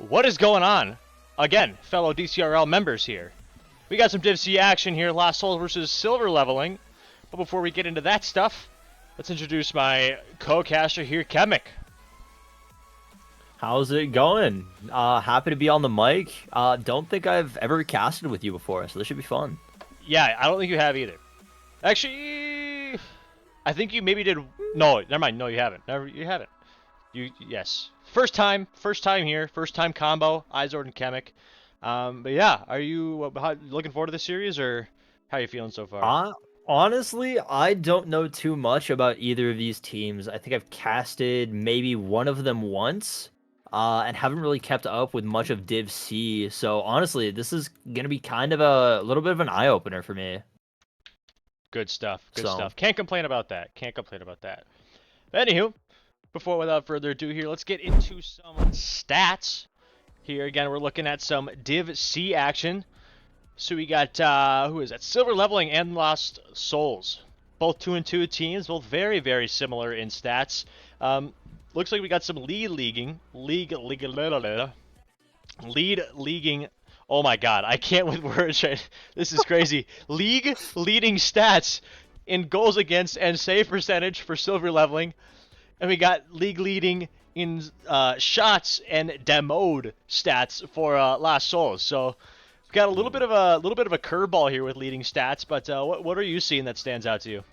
What is going on? Again, fellow Dcrl members here. We got some Div C action here, Lost Souls versus Silver Leveling. But before we get into that stuff, let's introduce my co-caster here, Chemic. How's it going? Happy to be on the mic. Don't think I've ever casted with you before, so this should be fun. Yeah, I don't think you have either. Actually, I think you maybe did. No, never mind. No, you haven't. You haven't. Yes. First time here. First time combo. Izord and Chemic. But yeah, are you looking forward to the series, or how are you feeling so far? Honestly, I don't know too much about either of these teams. I think I've casted maybe one of them once, and haven't really kept up with much of Div C. So honestly, this is gonna be kind of a little bit of an eye opener for me. Good stuff. Good So, stuff. Can't complain about that. Can't complain about that. Anywho, without further ado here, let's get into some stats. Here again, we're looking at some Div C action. So we got who is that? Silver Leveling and Lost Souls. Both 2-2 teams, both very, very similar in stats. Looks like we got some lead leaguing. Oh my god, I can't with words. This is crazy. League leading stats in goals against and save percentage for Silver Leveling. And we got league leading in shots and demoed stats for Lost Souls. So we've got a little bit of a curveball here with leading stats. But what are you seeing that stands out to you?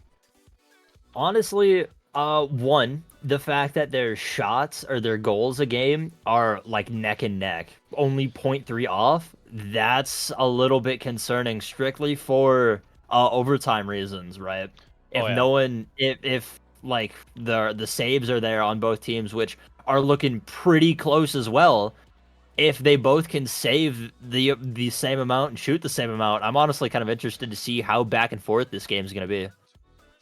honestly, one, the fact that their shots or their goals a game are like neck and neck, only 0.3 off, that's a little bit concerning strictly for overtime reasons, right? Oh If yeah. no one if like the saves are there on both teams, which are looking pretty close as well, if they both can save the same amount and shoot the same amount, I'm honestly kind of interested to see how back and forth this game is going to be.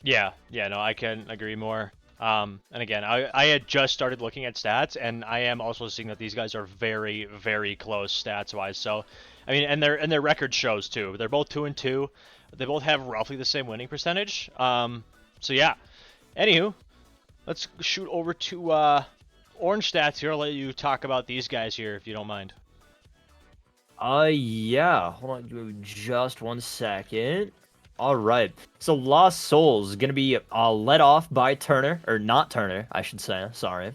Yeah, no, I can agree more. And again, I had just started looking at stats, and I am also seeing that these guys are very, very close stats-wise. So, I mean, and their record shows too. They're both 2-2. They both have roughly the same winning percentage. So yeah. Anywho, let's shoot over to Orange Stats here. I'll let you talk about these guys here if you don't mind. Yeah. Hold on, give me just 1 second. All right. So Lost Souls is gonna be led off by Turner, or not Turner, I should say. Sorry.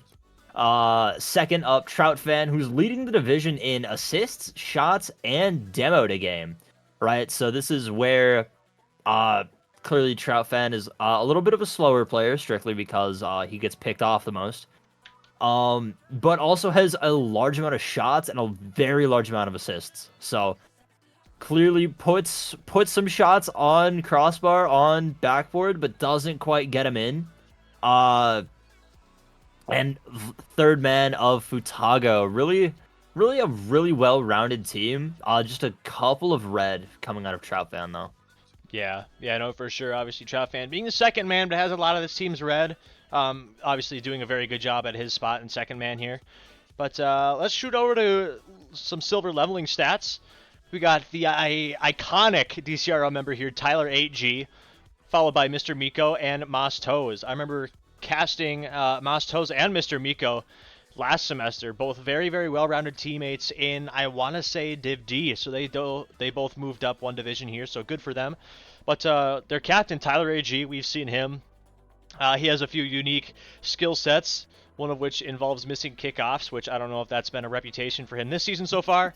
Second up, Trout Fan, who's leading the division in assists, shots, and demo to game. Right. So this is where clearly Trout Fan is a little bit of a slower player, strictly because he gets picked off the most. But also has a large amount of shots and a very large amount of assists. So clearly puts some shots on crossbar, on backboard, but doesn't quite get him in. And third man of Futago, really a really well-rounded team. Just a couple of red coming out of Trout Fan though. Yeah, no, for sure. Obviously, Trout Fan being the second man, but has a lot of this team's red. Obviously doing a very good job at his spot in second man here. But let's shoot over to some Silver Leveling stats. We got the iconic DCRL member here, Tyler 8G, followed by Mr. Miko and Moss Toes. I remember casting Moss Toes and Mr. Miko last semester, both very, very well-rounded teammates in, I want to say, Div D. So they both moved up one division here, so good for them. But their captain, Tyler AG, we've seen him. He has a few unique skill sets, one of which involves missing kickoffs, which I don't know if that's been a reputation for him this season so far.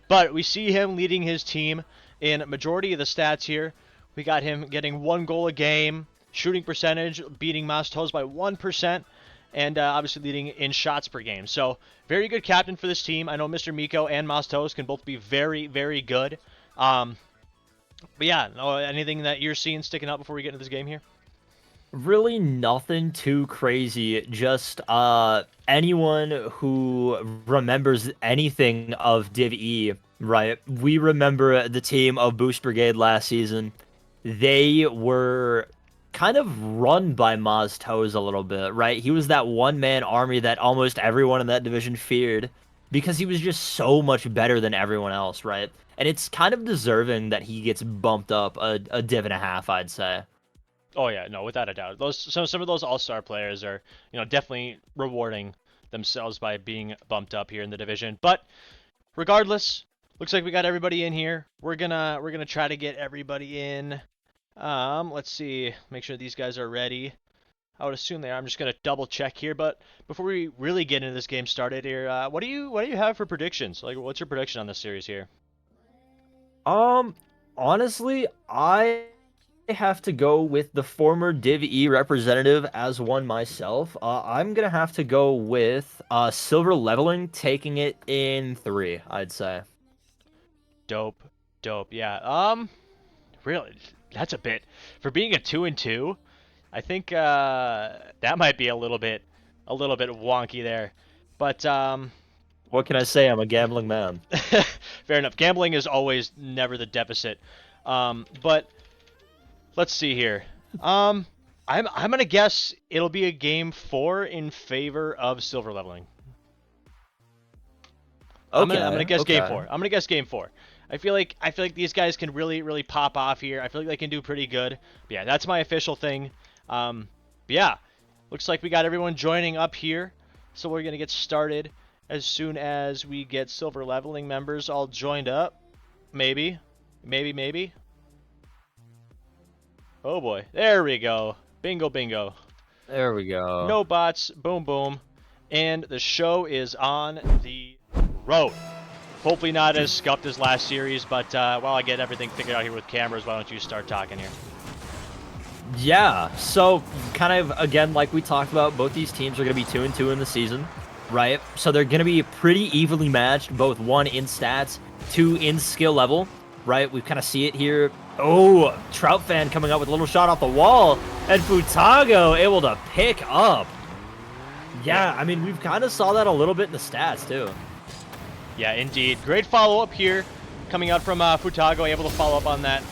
But we see him leading his team in majority of the stats here. We got him getting 1 goal a game, shooting percentage, beating Mastos by 1%, and obviously leading in shots per game. So very good captain for this team. I know Mr. Miko and Mastos can both be very, very good. But yeah, anything that you're seeing sticking out before we get into this game here? Really nothing too crazy. Just anyone who remembers anything of Div E, right? We remember the team of Boost Brigade last season. They were kind of run by Maz Toes a little bit, right? He was that one-man army that almost everyone in that division feared because he was just so much better than everyone else, right? And it's kind of deserving that he gets bumped up a div and a half, I'd say. Oh yeah, no, without a doubt. Some of those all-star players are, definitely rewarding themselves by being bumped up here in the division. But regardless, looks like we got everybody in here. We're gonna try to get everybody in. Let's see, make sure these guys are ready. I would assume they are. I'm just gonna double check here. But before we really get into this game started here, what do you have for predictions? Like, what's your prediction on this series here? Honestly, I have to go with the former Div E representative as one myself. I'm gonna have to go with Silver Leveling taking it in 3, I'd say. Dope, dope. Yeah. Really, that's a bit for being a 2-2. I think that might be a little bit wonky there. But What can I say? I'm a gambling man. fair enough. Gambling is always never the deficit. But let's see here. I'm gonna guess it'll be a game 4 in favor of Silver Leveling. Okay, I'm gonna guess game okay. 4. I'm gonna guess game 4. I feel like these guys can really pop off here. I feel like they can do pretty good. But yeah, that's my official thing. But yeah, looks like we got everyone joining up here. So we're gonna get started as soon as we get Silver Leveling members all joined up. Maybe. Oh boy, there we go. Bingo, bingo. There we go. No bots, boom, boom. And the show is on the road. Hopefully not as scuffed as last series, but while I get everything figured out here with cameras, why don't you start talking here? Yeah, so kind of, again, like we talked about, both these teams are going to be 2-2 in the season, right? So they're going to be pretty evenly matched, both 1 in stats, 2 in skill level, right? We kind of see it here. Oh, Trout fan coming up with a little shot off the wall, and Futago able to pick up. Yeah, I mean, we've kind of saw that a little bit in the stats, too. Yeah, indeed. Great follow-up here coming out from Futago, able to follow up on that.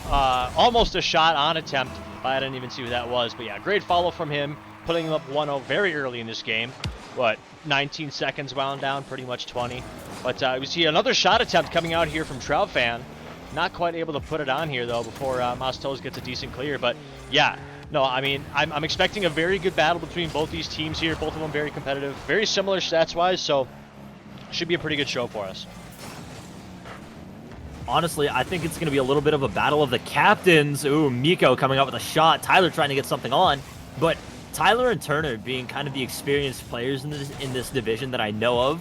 Almost a shot on attempt. I didn't even see who that was. But yeah, great follow from him, putting him up 1-0 very early in this game. What, 19 seconds wound down, pretty much 20. But we see another shot attempt coming out here from Trout fan. Not quite able to put it on here, though, before Mastos gets a decent clear. But yeah, no, I mean, I'm expecting a very good battle between both these teams here. Both of them very competitive, very similar stats-wise, so should be a pretty good show for us. Honestly, I think it's going to be a little bit of a battle of the captains. Ooh, Miko coming up with a shot. Tyler trying to get something on. But Tyler and Turner being kind of the experienced players in this division that I know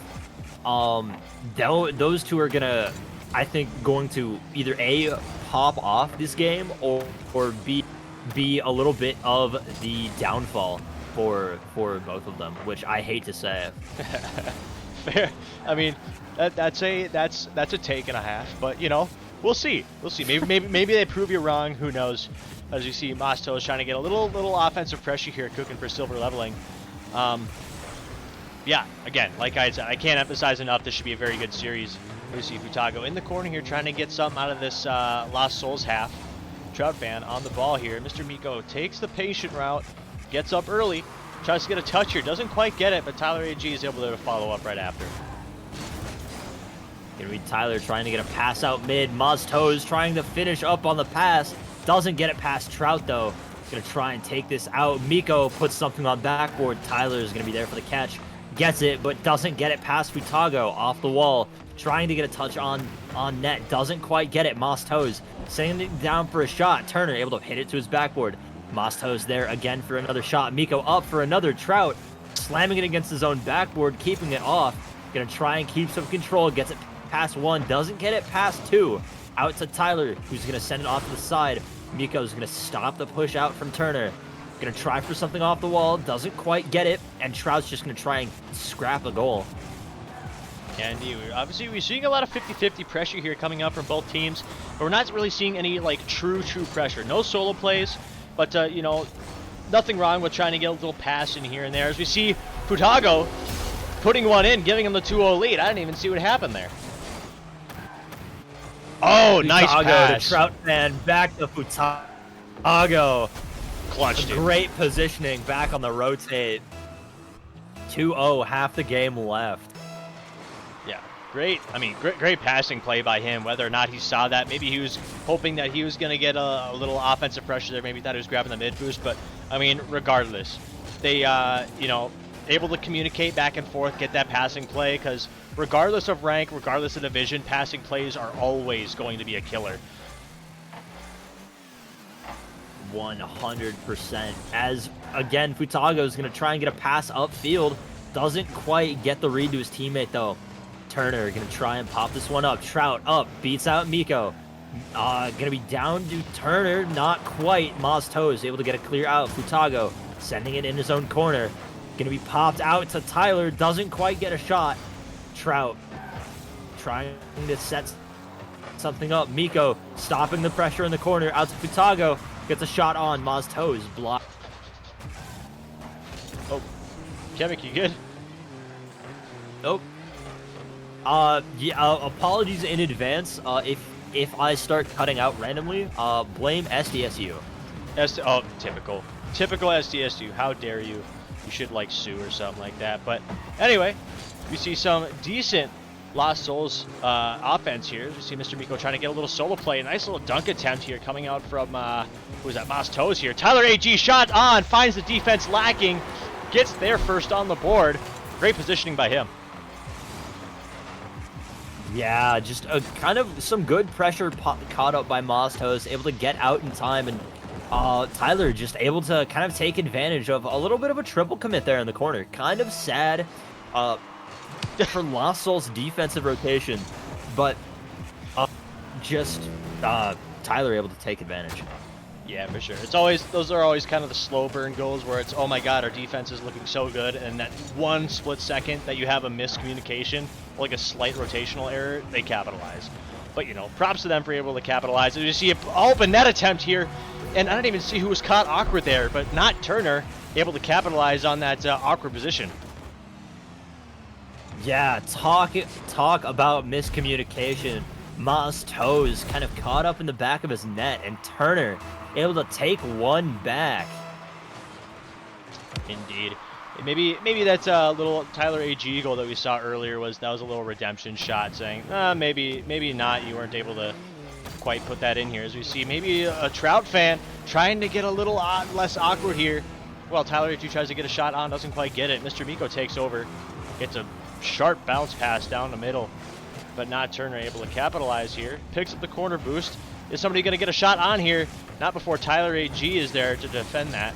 of, those two are going to, I think, going to either A, pop off this game, or B, be a little bit of the downfall for both of them, which I hate to say. Fair. I mean, that's a take and a half, but you know, we'll see. Maybe they prove you wrong. Who knows? As you see, Masto is trying to get a little offensive pressure here, cooking for Silver Leveling. Yeah, again, like I said, I can't emphasize enough. This should be a very good series. We see Futago in the corner here, trying to get something out of this Lost Souls half. Trout fan on the ball here. Mr. Miko takes the patient route, gets up early. Tries to get a touch here, doesn't quite get it, but Tyler AG is able to follow up right after. Gonna be Tyler trying to get a pass out mid. Maztoes trying to finish up on the pass. Doesn't get it past Trout, though. Gonna try and take this out. Miko puts something on backboard. Tyler is gonna be there for the catch. Gets it, but doesn't get it past Futago. Off the wall. Trying to get a touch on net. Doesn't quite get it. Maztoes sending it down for a shot. Turner able to hit it to his backboard. Maztoes there again for another shot. Miko up for another. Trout slamming it against his own backboard, keeping it off. Gonna try and keep some control. Gets it past 1. Doesn't get it past 2. Out to Tyler, who's gonna send it off to the side. Miko's gonna stop the push out from Turner. Gonna try for something off the wall. Doesn't quite get it. And Trout's just gonna try and scrap a goal. Yeah, indeed. Obviously, we're seeing a lot of 50-50 pressure here coming up from both teams. But we're not really seeing any like true pressure. No solo plays. But, you know, nothing wrong with trying to get a little pass in here and there. As we see Futago putting one in, giving him the 2-0 lead. I didn't even see what happened there. Oh, nice pass. To Trout fan, back to Futago. Clutch, dude. Great positioning, back on the rotate. 2-0, half the game left. Yeah, great. I mean, great passing play by him. Whether or not he saw that, maybe he was hoping that he was going to get a little offensive pressure there. Maybe thought he was grabbing the mid boost. But, I mean, regardless, they, you know, able to communicate back and forth, get that passing play, because regardless of rank, regardless of division, passing plays are always going to be a killer. 100%. As, again, Futago is going to try and get a pass upfield. Doesn't quite get the read to his teammate, though. Turner going to try and pop this one up. Trout up, beats out Miko. Going to be down to Turner, not quite. Mazto is able to get a clear out. Futago sending it in his own corner. Going to be popped out to Tyler, doesn't quite get a shot. Trout trying to set something up. Miko stopping the pressure in the corner, out to Futago. Gets a shot on. Mazto is blocked. Oh, Kevik, you good? Nope. Yeah, apologies in advance. If I start cutting out randomly, blame SDSU. Oh, typical. Typical SDSU. How dare you? You should, like, sue or something like that. But anyway, we see some decent Lost Souls offense here. We see Mr. Miko trying to get a little solo play. A nice little dunk attempt here coming out from, who's that? Mazto's here. Tyler AG shot on, finds the defense lacking, gets there first on the board. Great positioning by him. Yeah, just a kind of some good pressure caught up by Maztos, able to get out in time, and Tyler just able to kind of take advantage of a little bit of a triple commit there in the corner. Kind of sad for Lost Souls defensive rotation, but Tyler able to take advantage. Yeah, for sure. It's always, those are always kind of the slow burn goals where it's, oh my god, our defense is looking so good, and that one split second that you have a miscommunication, like a slight rotational error, they capitalize. But, you know, props to them for able to capitalize. You see an open net attempt here, and I don't even see who was caught awkward there, but not Turner, able to capitalize on that awkward position. Yeah, talk about miscommunication. Ma's toes kind of caught up in the back of his net, and Turner able to take one back. Indeed. Maybe that's a little Tyler AG goal that we saw earlier was a little redemption shot, saying maybe not. You weren't able to quite put that in here. As we see maybe a Trout fan trying to get a little less awkward here. Well, Tyler AG tries to get a shot on, doesn't quite get it. Mr. Miko takes over, gets a sharp bounce pass down the middle, but not Turner able to capitalize here. Picks up the corner boost. Is somebody going to get a shot on here? Not before Tyler AG is there to defend that.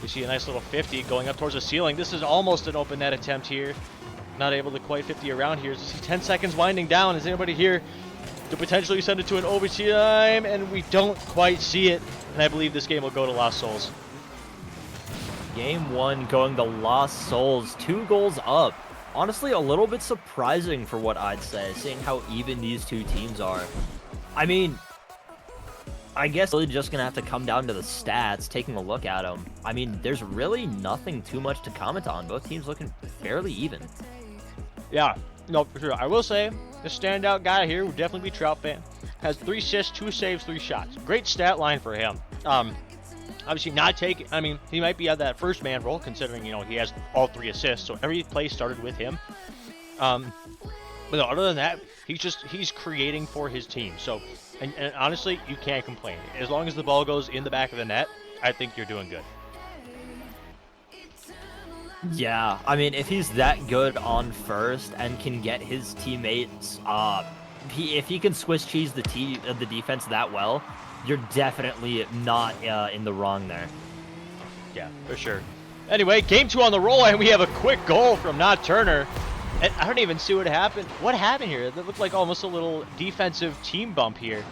We see a nice little 50 going up towards the ceiling. This is almost an open net attempt here. Not able to quite 50 around here. As we see 10 seconds winding down. Is anybody here to potentially send it to an overtime? And we don't quite see it. And I believe this game will go to Lost Souls. Game 1 going to Lost Souls. 2 goals up. Honestly, a little bit surprising for what I'd say, seeing how even these two teams are. I mean, I guess really just going to have to come down to the stats, taking a look at them. I mean, there's really nothing too much to comment on. Both teams looking fairly even. Yeah, no, for sure. I will say, the standout guy here would definitely be Trout fan. Has 3 assists, 2 saves, 3 shots. Great stat line for him. Obviously not taking, I mean, he might be at that first man role, considering, you know, he has all 3 assists, so every play started with him. But no, other than that, he's creating for his team. So, and honestly, you can't complain. As long as the ball goes in the back of the net, I think you're doing good. Yeah, I mean, if he's that good on first and can get his teammates, if he can Swiss cheese the defense that well, you're definitely not in the wrong there. Yeah, for sure. Anyway, game 2 on the roll, and we have a quick goal from Not Turner. And I don't even see what happened. What happened here? That looked like almost a little defensive team bump here.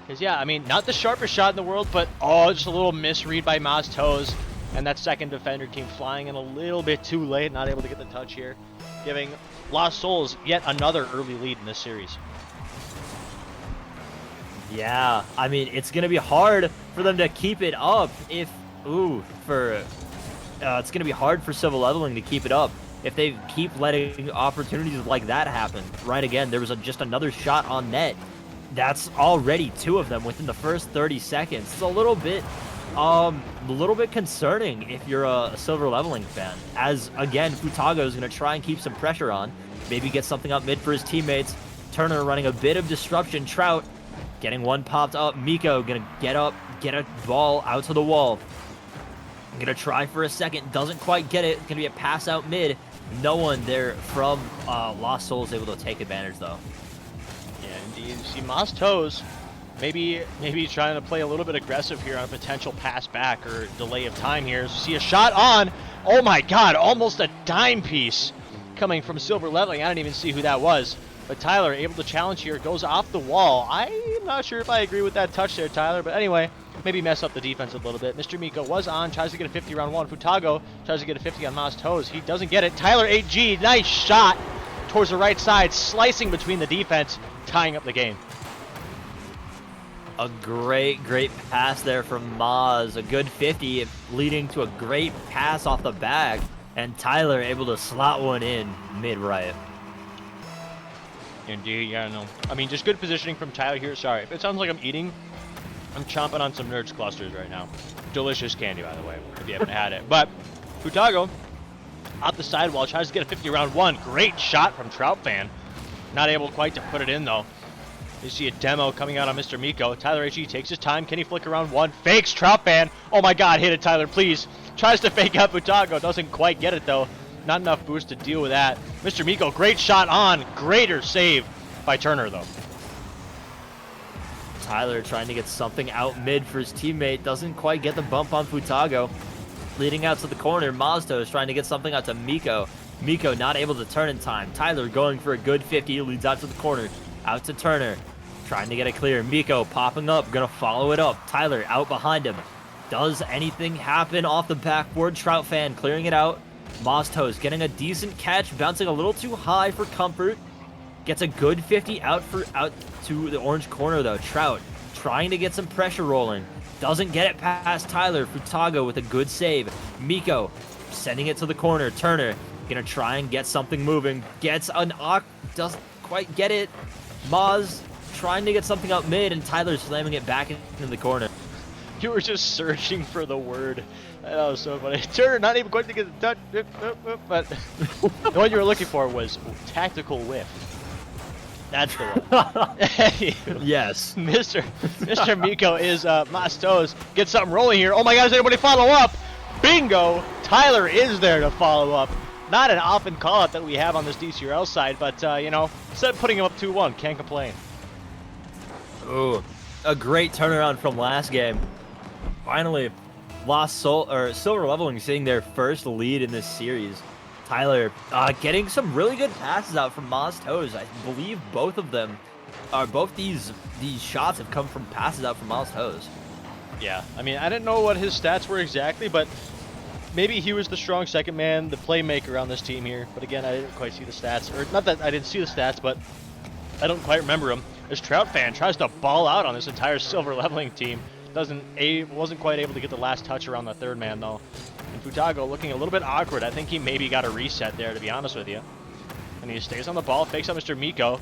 Because, yeah, I mean, not the sharpest shot in the world, but, oh, just a little misread by Maz Toes. And that second defender came flying in a little bit too late, not able to get the touch here. Giving Lost Souls yet another early lead in this series. Yeah, I mean, it's going to be hard for them to keep it up if, it's going to be hard for Civil Leveling to keep it up if they keep letting opportunities like that happen. Right, again, there was just another shot on net. That's already 2 of them within the first 30 seconds. It's a little bit concerning if you're a Silver Leveling fan. As, again, Futago is going to try and keep some pressure on, maybe get something up mid for his teammates. Turner running a bit of disruption. Trout getting one popped up. Miko gonna get up, get a ball out to the wall. Gonna try for a second, doesn't quite get it. Gonna be a pass out mid. No one there from Lost Souls able to take advantage though. Yeah, indeed. You see Moss Toes maybe trying to play a little bit aggressive here on a potential pass back or delay of time here. So you see a shot on. Oh my god, almost a dime piece coming from Silver Leveling. I didn't even see who that was. But Tyler able to challenge here, goes off the wall. I'm not sure if I agree with that touch there, Tyler. But anyway, maybe mess up the defense a little bit. Mr. Miko was on, tries to get a 50 round one. Futago tries to get a 50 on Moss Toes. He doesn't get it. Tyler 8G, nice shot towards the right side, slicing between the defense, tying up the game. A great pass there from Maz. A good 50, leading to a great pass off the back. And Tyler able to slot one in mid-right. Indeed, yeah, no. I mean, just good positioning from Tyler here. Sorry, if it sounds like I'm eating, I'm chomping on some Nerds clusters right now. Delicious candy, by the way, if you haven't had it. But Futago, out the sidewall, tries to get a 50 round one. Great shot from Trout Fan. Not able quite to put it in, though. You see a demo coming out on Mr. Miko. Tyler HE takes his time. Can he flick around one? Fakes Trout Fan. Oh my god, hit it, Tyler, please. Tries to fake out Futago. Doesn't quite get it, though. Not enough boost to deal with that. Mr. Miko, great shot on. Greater save by Turner, though. Tyler trying to get something out mid for his teammate. Doesn't quite get the bump on Futago. Leading out to the corner, Mazda is trying to get something out to Miko. Miko not able to turn in time. Tyler going for a good 50. Leads out to the corner. Out to Turner. Trying to get it clear. Miko popping up. Gonna follow it up. Tyler out behind him. Does anything happen off the backboard? Trout Fan clearing it out. Mostos getting a decent catch, bouncing a little too high for comfort. Gets a good 50 out to the orange corner though. Trout trying to get some pressure rolling. Doesn't get it past Tyler. Futago with a good save. Miko sending it to the corner. Turner gonna try and get something moving. Gets an doesn't quite get it. Maz trying to get something up mid, and Tyler slamming it back into the corner. You were just searching for the word. That was so funny. Turner not even quite to get the touch, but the one you were looking for was tactical whiff. That's the one. Yes. Mr. Miko is Mastos. Get something rolling here. Oh my god, does anybody follow up? Bingo! Tyler is there to follow up. Not an often call out that we have on this Dcrl side, but you know, instead of putting him up 2-1, can't complain. Ooh, a great turnaround from last game. Finally, Silver Leveling seeing their first lead in this series. Tyler getting some really good passes out from Maz Toes. I believe both of them, both these shots have come from passes out from Maz Toes. Yeah, I mean, I didn't know what his stats were exactly, but maybe he was the strong second man, the playmaker on this team here. But again, I didn't quite see the stats, or not that I didn't see the stats, but I don't quite remember them. This Trout Fan tries to ball out on this entire Silver Leveling team. Wasn't quite able to get the last touch around the third man though. And Futago looking a little bit awkward. I think he maybe got a reset there, to be honest with you. And he stays on the ball, fakes out Mr. Miko.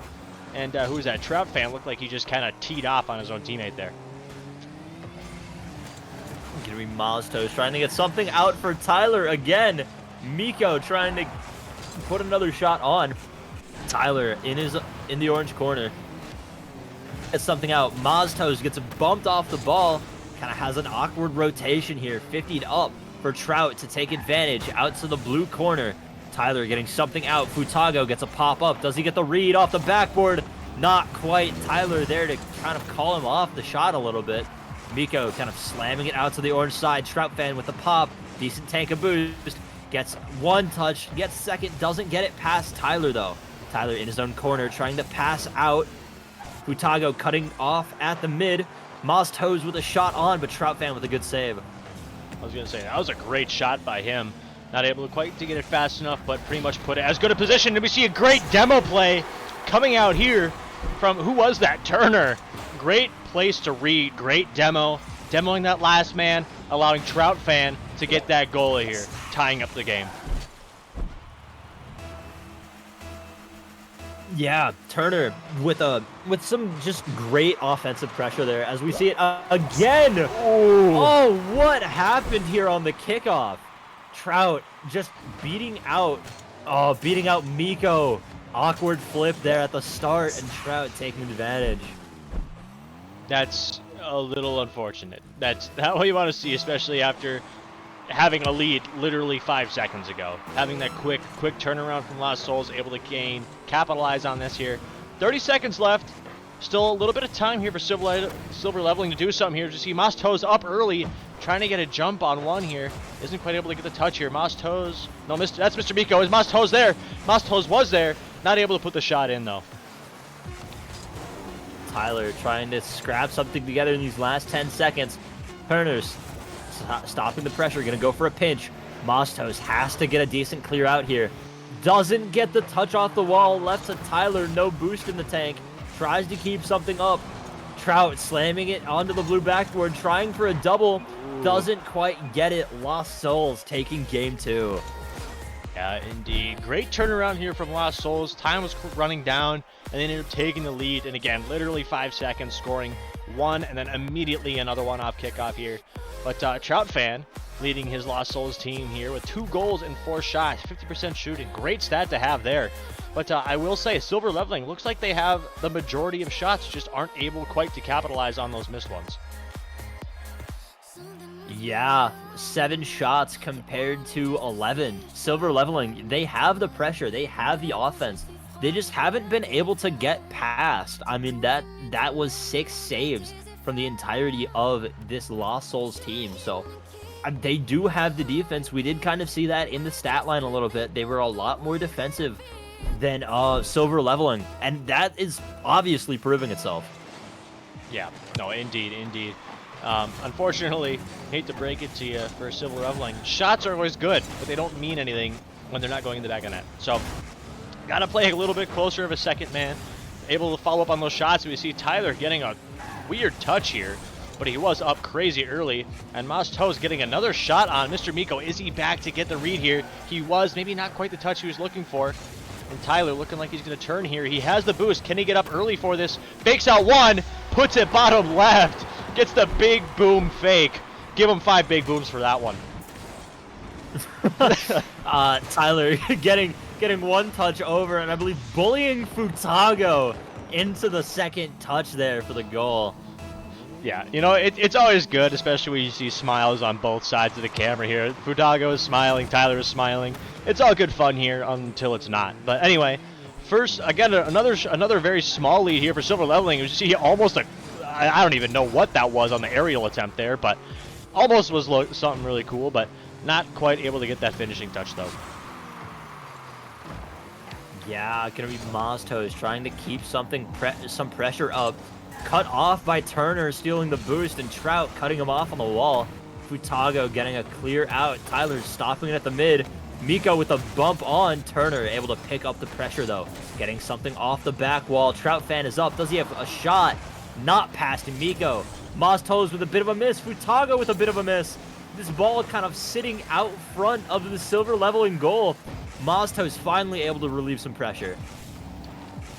And who's that? Trout Fan looked like he just kind of teed off on his own teammate there. Gonna be Maztos trying to get something out for Tyler again. Miko trying to put another shot on. Tyler in the orange corner. Gets something out. Maztos gets bumped off the ball. Kind of has an awkward rotation here. 50'd up for Trout to take advantage. Out to the blue corner. Tyler getting something out. Futago gets a pop up. Does he get the read off the backboard? Not quite. Tyler there to kind of call him off the shot a little bit. Miko kind of slamming it out to the orange side. Trout Fan with the pop. Decent tank of boost. Gets one touch. Gets second. Doesn't get it past Tyler though. Tyler in his own corner trying to pass out. Futago cutting off at the mid. Maz Toes with a shot on, but Trout Fan with a good save. I was going to say, that was a great shot by him. Not able to quite to get it fast enough, but pretty much put it as good a position. And we see a great demo play coming out here from, who was that? Turner. Great place to read. Great demo. Demoing that last man, allowing Trout Fan to get that goal here, tying up the game. Yeah, Turner with some just great offensive pressure there as we see it again. Ooh. Oh, what happened here on the kickoff? Trout just beating out Miko. Awkward flip there at the start, and Trout taking advantage. That's a little unfortunate. That's not what you want to see, especially after having a lead literally 5 seconds ago. Having that quick turnaround from Lost Souls, able to capitalize on this here. 30 seconds left. Still a little bit of time here for Silver Leveling to do something here. You see Moss Toes up early, trying to get a jump on one here. Isn't quite able to get the touch here. Moss Toes, no, that's Mr. Miko. Is Moss Toes there? Moss Toes was there. Not able to put the shot in, though. Tyler trying to scrap something together in these last 10 seconds. Turner's stopping the pressure, gonna go for a pinch. Mostos has to get a decent clear out here. Doesn't get the touch off the wall, left to Tyler, no boost in the tank. Tries to keep something up. Trout slamming it onto the blue backboard, trying for a double. Doesn't quite get it. Lost Souls taking game 2. Yeah, indeed. Great turnaround here from Lost Souls. Time was running down, and they ended up taking the lead. And again, literally 5 seconds, scoring one, and then immediately another one off kickoff here. But Trout Fan leading his Lost Souls team here with 2 goals and 4 shots, 50% shooting. Great stat to have there. But I will say, Silver Leveling looks like they have the majority of shots, just aren't able quite to capitalize on those missed ones. Yeah, 7 shots compared to 11. Silver Leveling, they have the pressure, they have the offense. They just haven't been able to get past. I mean, that was 6 saves from the entirety of this Lost Souls team. So they do have the defense. We did kind of see that in the stat line a little bit. They were a lot more defensive than Silver Leveling, and that is obviously proving itself. Yeah, no, indeed. Unfortunately, hate to break it to you for Silver Leveling, shots are always good, but they don't mean anything when they're not going in the back of net. So, got to play a little bit closer of a second man, able to follow up on those shots. We see Tyler getting a weird touch here, but he was up crazy early, and Moss Toes getting another shot on Mr. Miko. Is he back to get the read here? He was, maybe not quite the touch he was looking for. And Tyler looking like he's going to turn here. He has the boost. Can he get up early for this? Fakes out one, puts it bottom left, gets the big boom fake. Give him 5 big booms for that one. Tyler getting one touch over, and I believe bullying Futago into the second touch there for the goal. Yeah, you know, it's always good, especially when you see smiles on both sides of the camera here. Futago is smiling, Tyler is smiling. It's all good fun here until it's not. But anyway, first, again, another very small lead here for Silver Leveling. You see almost I don't even know what that was on the aerial attempt there, but almost was something really cool, but not quite able to get that finishing touch, though. Yeah, gonna be Mostos trying to keep some pressure up. Cut off by Turner, stealing the boost, and Trout cutting him off on the wall. Futago getting a clear out. Tyler stopping it at the mid. Miko with a bump on. Turner able to pick up the pressure, though. Getting something off the back wall. Trout Fan is up. Does he have a shot? Not past Miko. Mostos with a bit of a miss. Futago with a bit of a miss. This ball kind of sitting out front of the Silver Leveling goal. Mostos finally able to relieve some pressure.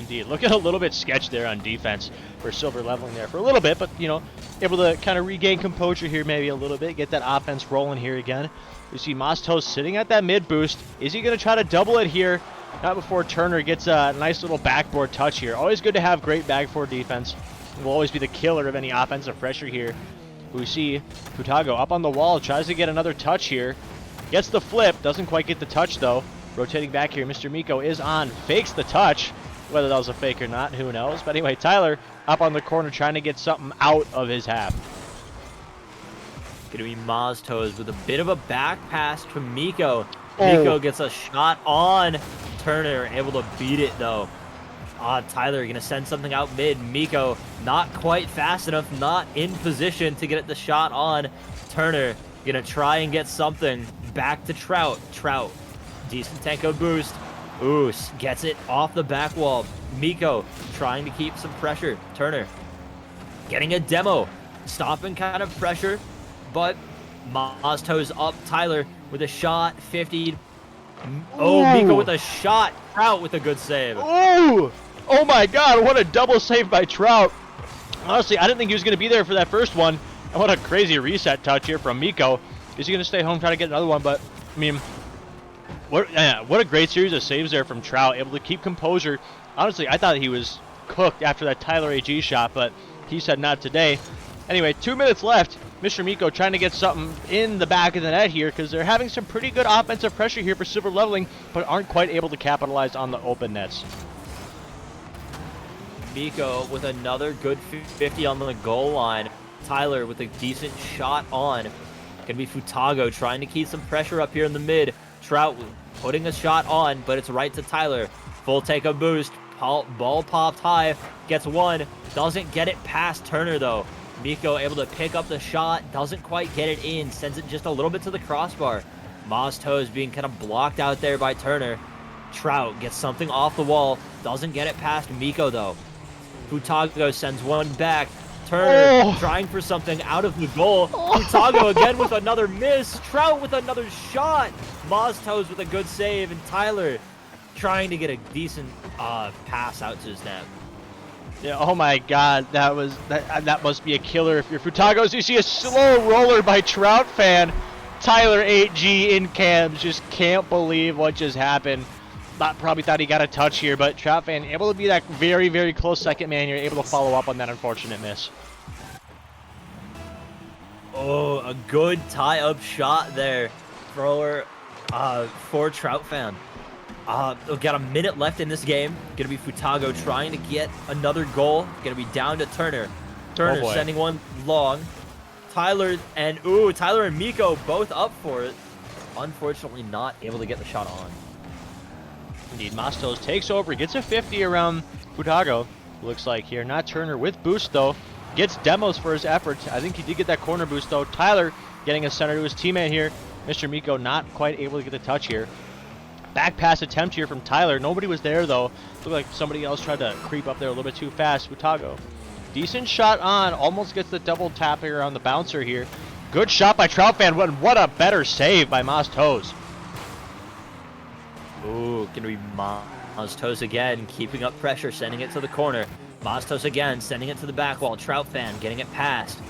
Indeed, looking a little bit sketched there on defense for Silver Leveling there for a little bit, but, you know, able to kind of regain composure here maybe a little bit, get that offense rolling here again. You see Mostos sitting at that mid boost. Is he going to try to double it here? Not before Turner gets a nice little backboard touch here. Always good to have great backboard defense. Will always be the killer of any offensive pressure here. We see Futago up on the wall, tries to get another touch here. Gets the flip, doesn't quite get the touch though. Rotating back here, Mr. Miko is on, fakes the touch. Whether that was a fake or not, who knows? But anyway, Tyler up on the corner trying to get something out of his half. Gonna be Mostos with a bit of a back pass to Miko. Oh. Miko gets a shot on Turner, able to beat it though. Tyler gonna send something out mid. Miko not quite fast enough, not in position to get the shot on. Turner gonna try and get something back to Trout. Trout, decent Tenko boost. Ooh, gets it off the back wall. Miko trying to keep some pressure. Turner getting a demo, stopping kind of pressure, but Mostos up. Tyler with a shot, 50. Oh, Ooh. Miko with a shot. Trout with a good save. Ooh! Oh my god, what a double save by Trout. Honestly, I didn't think he was going to be there for that first one. And what a crazy reset touch here from Miko. Is he going to stay home, try to get another one? But, I mean, what a great series of saves there from Trout. Able to keep composure. Honestly, I thought he was cooked after that Tyler AG shot, but he said not today. Anyway, 2 minutes left. Mr. Miko trying to get something in the back of the net here because they're having some pretty good offensive pressure here for Silver Leveling, but aren't quite able to capitalize on the open nets. Miko with another good 50 on the goal line. Tyler with a decent shot on. Gonna be Futago trying to keep some pressure up here in the mid. Trout putting a shot on, but it's right to Tyler. Full take a boost. Ball popped high. Gets one. Doesn't get it past Turner though. Miko able to pick up the shot. Doesn't quite get it in. Sends it just a little bit to the crossbar. Ma's toes being kind of blocked out there by Turner. Trout gets something off the wall. Doesn't get it past Miko though. Futago sends one back. Turner trying for something out of the goal. Futago again with another miss. Trout with another shot. Ma's toes with a good save. And Tyler trying to get a decent pass out to his net. Yeah, oh my god, that must be a killer if you're Futagos. You see a slow roller by Trout fan. Tyler 8G in cams, just can't believe what just happened. Probably thought he got a touch here, but Trout fan able to be that very, very close second man. You're able to follow up on that unfortunate miss. Oh, a good tie-up shot there for Trout fan. We've got a minute left in this game. Gonna be Futago trying to get another goal. Gonna be down to Turner. Turner sending one long. Tyler and Miko both up for it. Unfortunately, not able to get the shot on. Indeed, Mastos takes over, gets a 50 around Futago. Looks like here, not Turner with boost though. Gets demos for his efforts. I think he did get that corner boost though. Tyler getting a center to his teammate here. Mr. Miko not quite able to get the touch here. Back pass attempt here from Tyler. Nobody was there though. Looked like somebody else tried to creep up there a little bit too fast. Futago. Decent shot on. Almost gets the double tap here on the bouncer here. Good shot by Trout fan. What a better save by Mastos. Ooh, gonna be Mastos again, keeping up pressure, sending it to the corner. Mastos again, sending it to the back wall. Trout fan getting it past.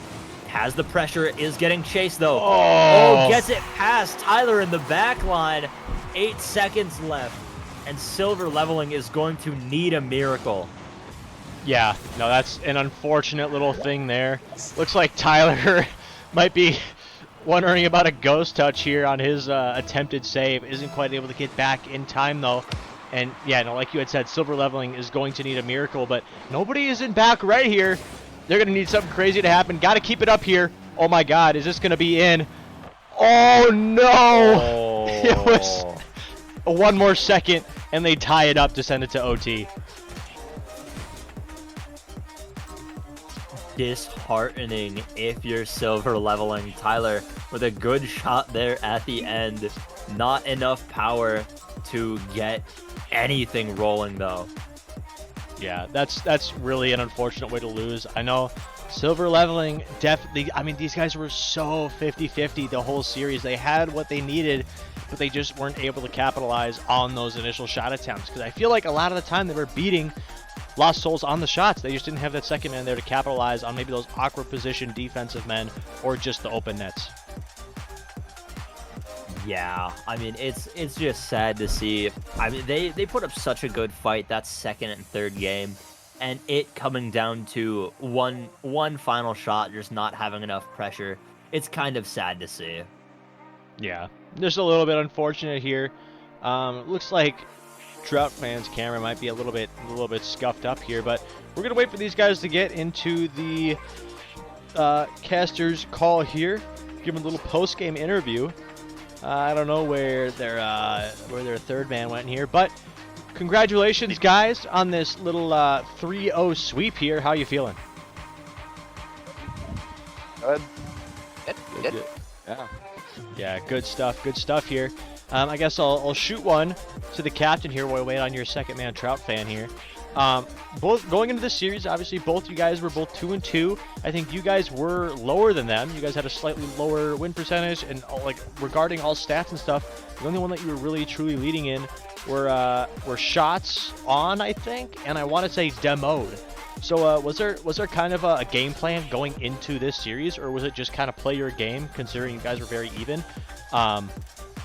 Has the pressure, is getting chased though. Oh, gets it past Tyler in the back line. 8 seconds left, and Silver Leveling is going to need a miracle. Yeah, no, that's an unfortunate little thing there. Looks like Tyler might be wondering about a ghost touch here on his attempted save. Isn't quite able to get back in time though. And yeah, no, like you had said, Silver Leveling is going to need a miracle, but nobody is in back right here. They're going to need something crazy to happen. Got to keep it up here. Oh my god, is this going to be in? Oh no! It was one more second, and they tie it up to send it to OT. Disheartening if you're Silver Leveling. Tyler with a good shot there at the end. Not enough power to get anything rolling though. Yeah, that's really an unfortunate way to lose. I know Silver Leveling definitely, I mean, these guys were so 50-50 the whole series. They had what they needed, but they just weren't able to capitalize on those initial shot attempts. Because I feel like a lot of the time they were beating Lost Souls on the shots. They just didn't have that second man there to capitalize on maybe those awkward position defensive men or just the open nets. Yeah, I mean, it's just sad to see. I mean, they put up such a good fight that second and third game, and it coming down to one final shot, just not having enough pressure. It's kind of sad to see. Yeah, just a little bit unfortunate here. Looks like Trout fans' camera might be a little bit scuffed up here, but we're gonna wait for these guys to get into the caster's call here. Give them a little post-game interview. I don't know where their third man went here, but congratulations, guys, on this little 3-0 sweep here. How you feeling? Good. Yeah, good stuff here. I guess I'll shoot one to the captain here while we wait on your second man, Trout fan here. Both going into the series, obviously both you guys were both 2-2. I think you guys were lower than them. You guys had a slightly lower win percentage, and like regarding all stats and stuff, the only one that you were really truly leading in were shots on, I think, and I want to say demoed. So was there kind of a game plan going into this series, or was it just kind of play your game considering you guys were very even?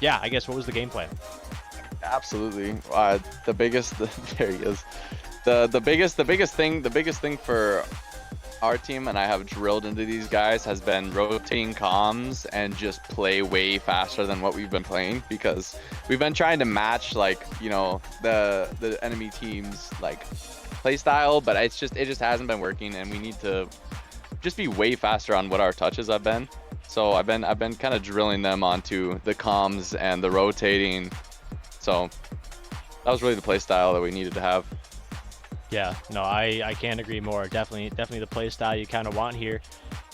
Yeah, I guess what was the game plan? Absolutely. There he is. The biggest thing for our team, and I have drilled into these guys, has been rotating comms and just play way faster than what we've been playing, because we've been trying to match, like, you know, the enemy team's like play style, but it just hasn't been working, and we need to just be way faster on what our touches have been. So I've been kind of drilling them onto the comms and the rotating. So that was really the play style that we needed to have. Yeah, no, I can't agree more. Definitely the play style you kind of want here.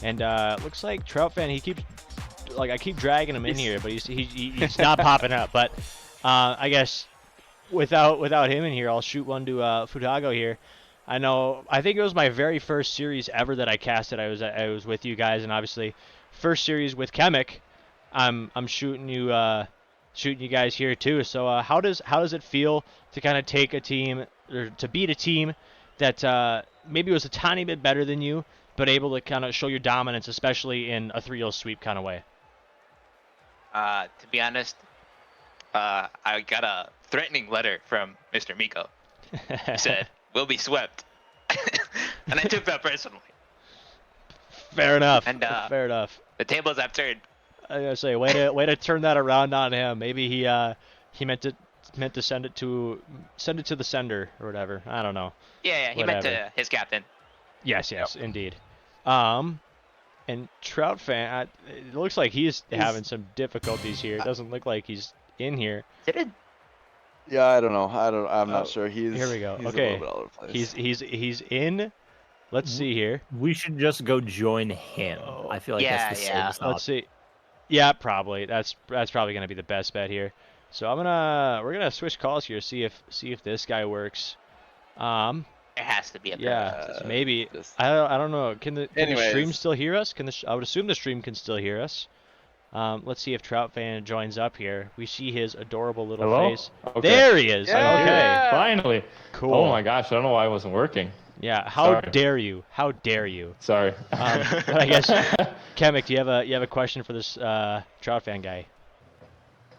And looks like Trout fan, he keeps, like, I keep dragging him in here, but he's not popping up. But I guess without him in here, I'll shoot one to Futago here. I think it was my very first series ever that I casted. I was with you guys, and obviously first series with Chemic. I'm shooting you guys here too. So how does it feel to kind of take a team, or to beat a team that maybe was a tiny bit better than you, but able to kind of show your dominance, especially in a 3-0 sweep kind of way? To be honest, I got a threatening letter from Mr. Miko. He said, "We'll be swept," and I took that personally. Fair enough. And fair enough. the tables have turned. I was gonna say, way to turn that around on him. Maybe he meant to send it to the sender or whatever. I don't know. Yeah, he meant to his captain. Yes, indeed. And Trout fan, it looks like he's having some difficulties here. It doesn't look like he's in here. Did it? Yeah, I don't know. I'm not sure. Here we go. He's Okay. a little bit all over the place. He's in. Let's see here. We should just go join him. I feel like that's the safest Let's see. Yeah, probably. That's probably gonna be the best bet here. So we're gonna switch calls here. See if this guy works. It has to be a Yeah, maybe. just- I don't know. Can the stream Anyways. still hear us? I would assume the stream can still hear us. Let's see if Trout fan joins up here. We see his adorable little Hello? face. Okay. There he is. Yeah. Okay. Finally. Cool. Oh my goch, I don't know why it wasn't working. Yeah. How Sorry. dare you? How dare you? Sorry. But I guess Chemic, do you have a question for this Trout fan guy?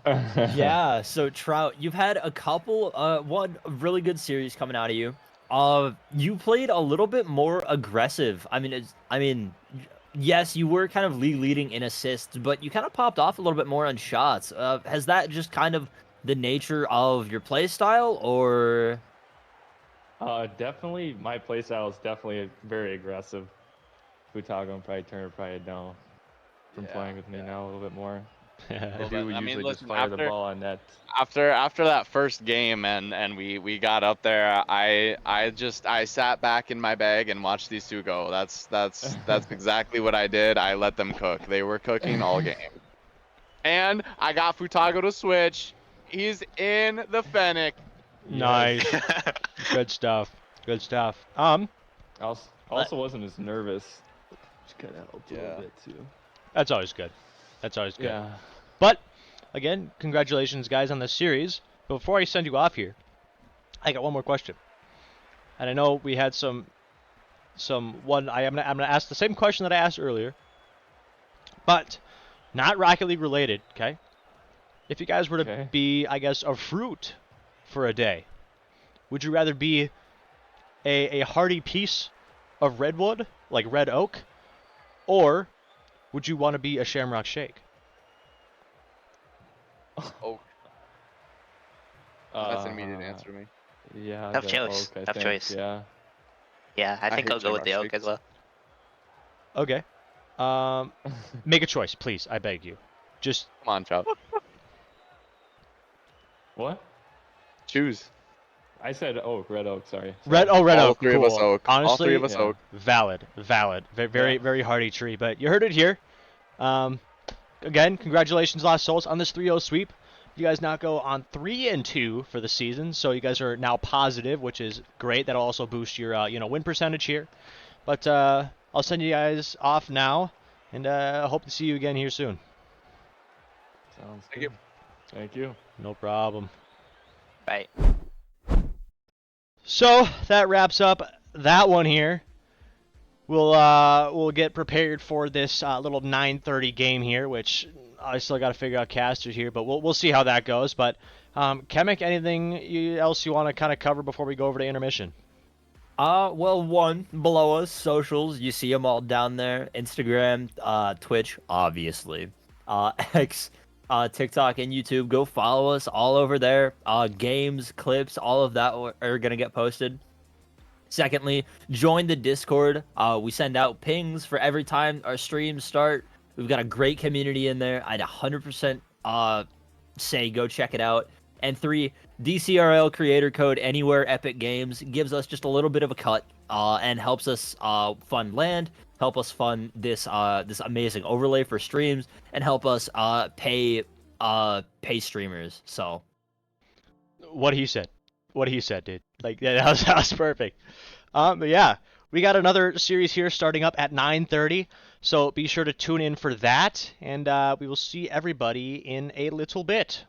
Yeah, so Trout, you've had a couple, one really good series coming out of you. You played a little bit more aggressive. Yes, you were kind of league leading in assists, but you kind of popped off a little bit more on shots. Has that just kind of the nature of your play style, or? Definitely, my playstyle is definitely very aggressive. Futago and probably Turner probably know from Yeah, playing with me now a little bit more. I Little do bit. I mean, usually just listen, fire the after- ball on net. After that first game and we got up there, I sat back in my bag and watched these two go. That's exactly what I did. I let them cook. They were cooking all game. And I got Futago to switch. He's in the Fennec. Nice. Good stuff. Good stuff. I also wasn't as nervous. Which kind of helped a Yeah. little bit too. That's always good. That's always good. Yeah. But again, congratulations, guys, on this series. But before I send you off here, I got one more question. And I know we had I'm gonna ask the same question that I asked earlier, but not Rocket League related. Okay. If you guys were to Okay. be, I guess, a fruit for a day, would you rather be a hardy piece of redwood, like red oak, or would you want to be a shamrock shake? Oh, that's an immediate answer to me. Yeah. Tough the choice. oak, I Tough think, choice. Yeah. Yeah, I think hate I'll go with the Shamrock oak as Shakes. well. Okay. Make a choice, please. I beg you. Just Come on, Trout. What? Choose. I said oak, red oak. Sorry. red All oak. three of us Cool. oak. Honestly, All three of us yeah. oak. valid. Very, Yeah. very hardy tree. But you heard it here. Again, congratulations, Lost Souls, on this 3-0 sweep. You guys now go on 3-2 for the season, so you guys are now positive, which is great. That'll also boost your win percentage here. But I'll send you guys off now, and I hope to see you again here soon. Sounds Thank you. good. Thank you. No problem. Right. So that wraps up that one here. We'll get prepared for this little 9:30 game here, which I still got to figure out casters here, but we'll see how that goes. But Chemic, anything else you want to kind of cover before we go over to intermission? Well, one below us, socials. You see them all down there. Instagram, Twitch, obviously. X, TikTok, and YouTube. Go follow us all over there. Games, clips, all of that are gonna get posted. Secondly, join the Discord. We send out pings for every time our streams start. We've got a great community in there. I'd 100% say go check it out. And 3, DCRL creator code anywhere Epic Games gives us just a little bit of a cut and helps us fund land, help us fund this this amazing overlay for streams, and help us pay streamers. So What he said. What he said, dude. Like, yeah, that was perfect. But yeah, we got another series here starting up at 9:30, so be sure to tune in for that, and we will see everybody in a little bit.